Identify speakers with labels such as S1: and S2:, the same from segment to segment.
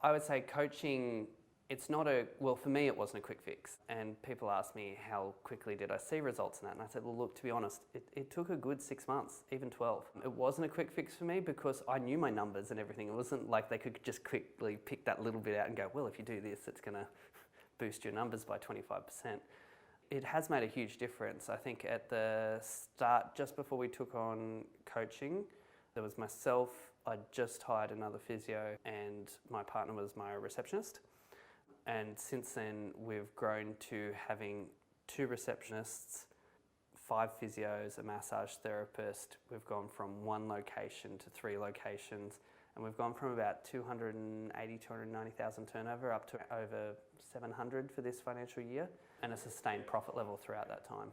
S1: I would say coaching, it's not well, for me it wasn't a quick fix. And people ask me how quickly did I see results in that, and I said, well look, to be honest, it took a good 6 months, even 12. It wasn't a quick fix for me because I knew my numbers and everything. It wasn't like they could just quickly pick that little bit out and go, well, if you do this, it's gonna boost your numbers by 25%. It has made a huge difference. I think at the start, just before we took on coaching, there was myself, I just hired another physio, and my partner was my receptionist. And since then, we've grown to having 2 receptionists, 5 physios, a massage therapist. We've gone from 1 location to 3 locations, and we've gone from about 280, 290,000 turnover up to over 700 for this financial year, and a sustained profit level throughout that time.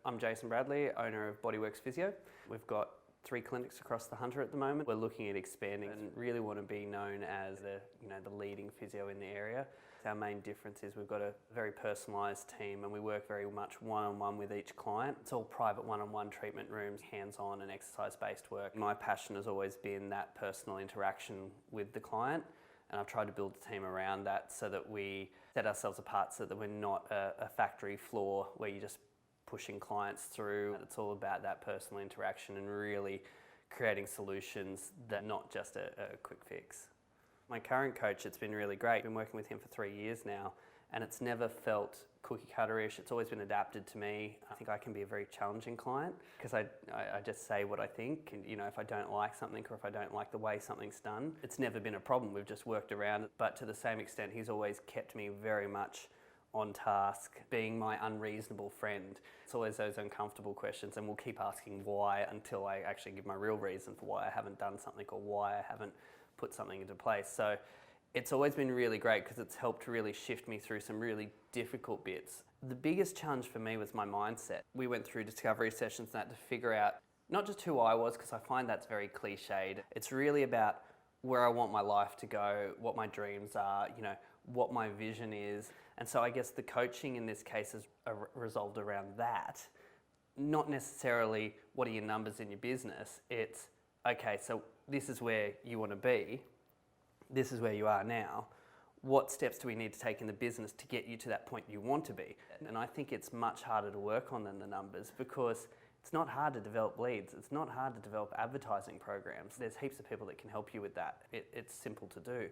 S1: I'm Jason Bradley, owner of Bodyworx Physio. We've got 3 clinics across the Hunter at the moment. We're looking at expanding and really want to be known as the leading physio in the area. Our main difference is we've got a very personalised team, and we work very much one-on-one with each client. It's all private one-on-one treatment rooms, hands-on and exercise-based work. My passion has always been that personal interaction with the client, and I've tried to build a team around that so that we set ourselves apart, so that we're not a factory floor where you're just pushing clients through. It's all about that personal interaction and really creating solutions that are not just a quick fix. My current coach, it's been really great. I've been working with him for 3 years now, and it's never felt cookie cutter-ish. It's always been adapted to me. I think I can be a very challenging client because I just say what I think, and if I don't like something or if I don't like the way something's done, it's never been a problem. We've just worked around it. But to the same extent, he's always kept me very much on task, being my unreasonable friend. It's always those uncomfortable questions, and we'll keep asking why until I actually give my real reason for why I haven't done something or why I haven't put something into place. So it's always been really great because it's helped really shift me through some really difficult bits. The biggest challenge for me was my mindset. We went through discovery sessions and that to figure out not just who I was, because I find that's very cliched. It's really about where I want my life to go, what my dreams are, what my vision is. And so I guess the coaching in this case is resolved around that. Not necessarily what are your numbers in your business. It's, okay, so this is where you want to be. This is where you are now. What steps do we need to take in the business to get you to that point you want to be? And I think it's much harder to work on than the numbers, because it's not hard to develop leads. It's not hard to develop advertising programs. There's heaps of people that can help you with that. It's simple to do.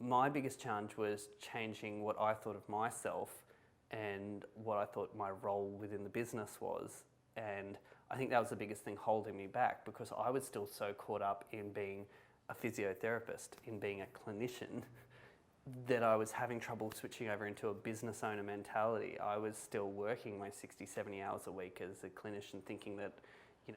S1: My biggest challenge was changing what I thought of myself and what I thought my role within the business was. And I think that was the biggest thing holding me back, because I was still so caught up in being a physiotherapist, in being a clinician, that I was having trouble switching over into a business owner mentality. I was still working my 60, 70 hours a week as a clinician, thinking that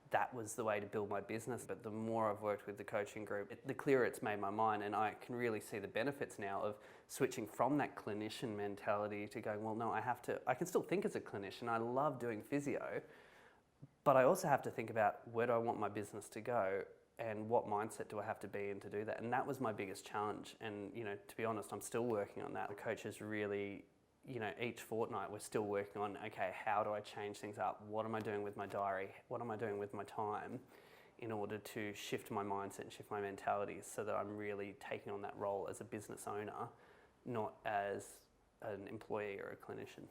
S1: that was the way to build my business. But the more I've worked with the coaching group, the clearer it's made my mind, and I can really see the benefits now of switching from that clinician mentality to going, well, no, I can still think as a clinician. I love doing physio, but I also have to think about where do I want my business to go and what mindset do I have to be in to do that. And that was my biggest challenge. And to be honest, I'm still working on that. The coaches really, each fortnight we're still working on, okay, how do I change things up? What am I doing with my diary? What am I doing with my time in order to shift my mindset and shift my mentality so that I'm really taking on that role as a business owner, not as an employee or a clinician.